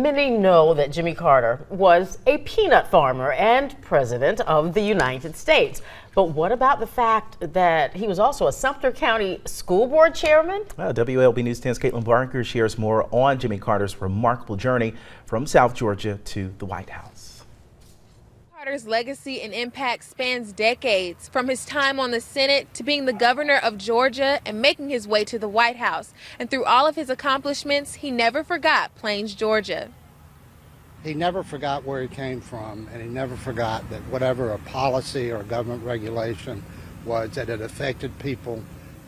Many know that Jimmy Carter was a peanut farmer and president of the United States. But what about the fact that he was also a Sumter County school board chairman? WLB News 10's Caitlin Barker shares more on Jimmy Carter's remarkable journey from South Georgia to the White House. Carter's legacy and impact spans decades, from his time on the Senate to being the governor of Georgia and making his way to the White House. And through all of his accomplishments, he never forgot Plains, Georgia. He never forgot where he came from, and he never forgot that whatever a policy or government regulation was, that it affected people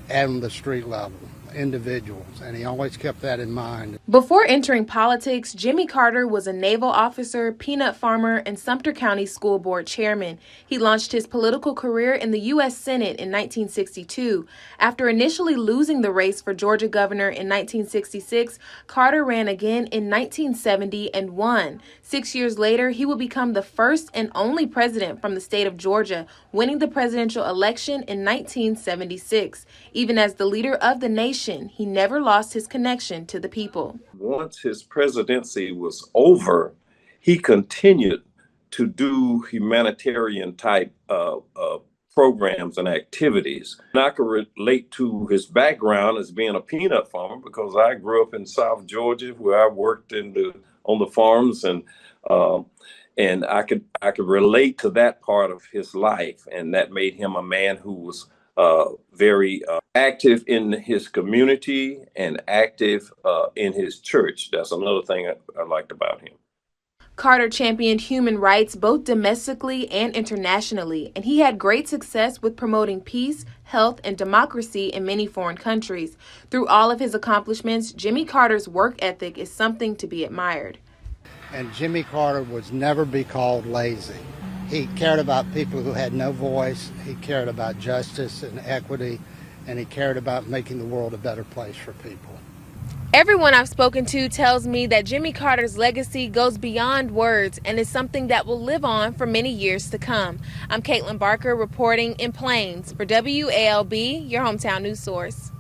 at the street level, individuals, and he always kept that in mind. Before entering politics, Jimmy Carter was a naval officer, peanut farmer, and Sumter County School Board chairman. He launched his political career in the U.S. Senate in 1962. After initially losing the race for Georgia governor in 1966, Carter ran again in 1970 and won. 6 years later, he would become the first and only president from the state of Georgia, winning the presidential election in 1976. Even as the leader of the nation, he never lost his connection to the people. Once his presidency was over, he continued to do humanitarian type programs and activities. And I could relate to his background as being a peanut farmer because I grew up in South Georgia where I worked on the farms, and I could relate to that part of his life, and that made him a man who was very active in his community and active in his church. That's another thing I liked about him. Carter championed human rights both domestically and internationally, and he had great success with promoting peace, health, and democracy in many foreign countries. Through all of his accomplishments, Jimmy Carter's work ethic is something to be admired. And Jimmy Carter would never be called lazy. He cared about people who had no voice. He cared about justice and equity, and he cared about making the world a better place for people. Everyone I've spoken to tells me that Jimmy Carter's legacy goes beyond words and is something that will live on for many years to come. I'm Caitlin Barker reporting in Plains for WALB, your hometown news source.